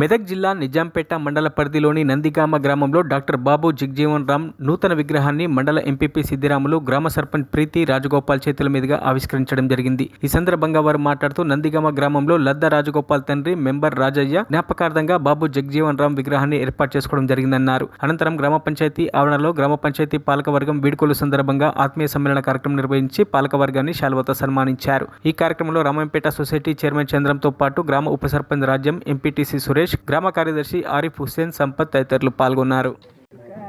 మెదక్ జిల్లా నిజాంపేట మండల పరిధిలోని నందిగామ గ్రామంలో డాక్టర్ బాబు జగ్జీవన్ రామ్ నూతన విగ్రహాన్ని మండల ఎంపీపీ సిద్దిరాములు, గ్రామ సర్పంచ్ ప్రీతి రాజగోపాల్ చేతుల మీదుగా ఆవిష్కరించడం జరిగింది. ఈ సందర్భంగా వారు మాట్లాడుతూ నందిగామ గ్రామంలో లద్ద రాజగోపాల్ తండ్రి మెంబర్ రాజయ్య జ్ఞాపకార్థంగా బాబు జగ్జీవన్ రామ్ విగ్రహాన్ని ఏర్పాటు చేసుకోవడం జరిగిందన్నారు. అనంతరం గ్రామ పంచాయతీ ఆవరణలో గ్రామ పంచాయతీ పాలకవర్గం వీడ్కోలు సందర్భంగా ఆత్మీయ సమ్మేళన కార్యక్రమం నిర్వహించి పాలకవర్గాన్ని శాలువాతో సన్మానించారు. ఈ కార్యక్రమంలో రామంపేట సొసైటీ చైర్మన్ చంద్రంతో పాటు గ్రామ ఉప సర్పంచ్ రాజ్యం, ఎంపీటీసీ సురేష్, గ్రామ కార్యదర్శి ఆరిఫ్ హుస్సేన్, సంపత్ తదితరులు పాల్గొన్నారు.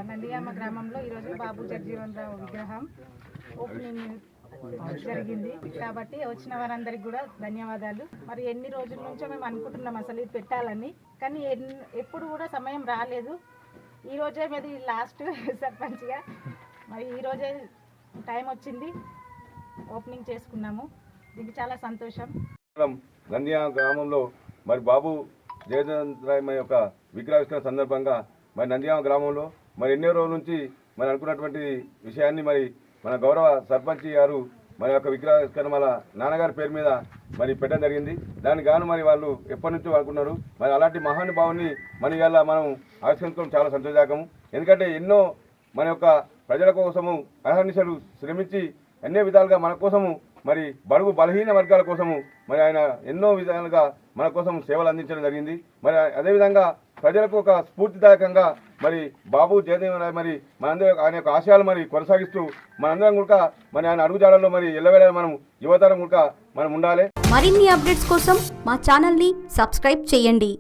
నందిగామ గ్రామంలో ఈరోజు బాబు జగ్జీవన్ రామ్ విగ్రహం ఓపెనింగ్ జరిగింది కాబట్టి వచ్చిన వారందరికీ కూడా ధన్యవాదాలు. మరి ఎన్ని రోజుల నుంచో మేము అనుకుంటున్నాం అసలు ఇది పెట్టాలని, కానీ ఎప్పుడు కూడా సమయం రాలేదు. ఈరోజే మీది లాస్ట్ సర్పంచ్గా మరి ఈరోజే టైం వచ్చింది, ఓపెనింగ్ చేసుకున్నాము. దీనికి చాలా సంతోషం. నందిగామ గ్రామంలో మరి బాబు జగజీవన్ రామ్ యొక్క విగ్రహావిష్కరణ సందర్భంగా మరి నందిగామ గ్రామంలో మరి ఎన్నో రోజుల నుంచి మరి అనుకున్నటువంటి విషయాన్ని మరి మన గౌరవ సర్పంచ్ గారు మరి యొక్క విగ్రహావిష్కరణ మన నాన్నగారి పేరు మీద మరి పెట్టడం జరిగింది. దానికి గాను మరి వాళ్ళు ఎప్పటి నుంచో అనుకున్నారు. మరి అలాంటి మహానుభావుని మన ఇవాళ మనం ఆవిష్కరించడం చాలా సంతోషదాయకము. ఎందుకంటే ఎన్నో మన యొక్క ప్రజల కోసము అహర్నిశలు శ్రమించి ఎన్నో విధాలుగా మన కోసము మరి బడుగు బలహీన వర్గాల కోసము మరి ఆయన ఎన్నో విధాలుగా మన కోసం సేవలు అందించడం జరిగింది. మరి అదేవిధంగా ప్రజలకు ఒక స్ఫూర్తిదాయకంగా మరి బాబు జగజీవన్ రామ్ మరి మనందరం ఆయన యొక్క ఆశయాలు మరి కొనసాగిస్తూ మనందరం కూడా మరి ఆయన అడుగుజాడల్లో మరి ఎల్లవేళ మనం యువతరం కూడా మనం ఉండాలి. మరిన్ని అప్డేట్స్ కోసం మా ఛానల్ని సబ్స్క్రైబ్ చేయండి.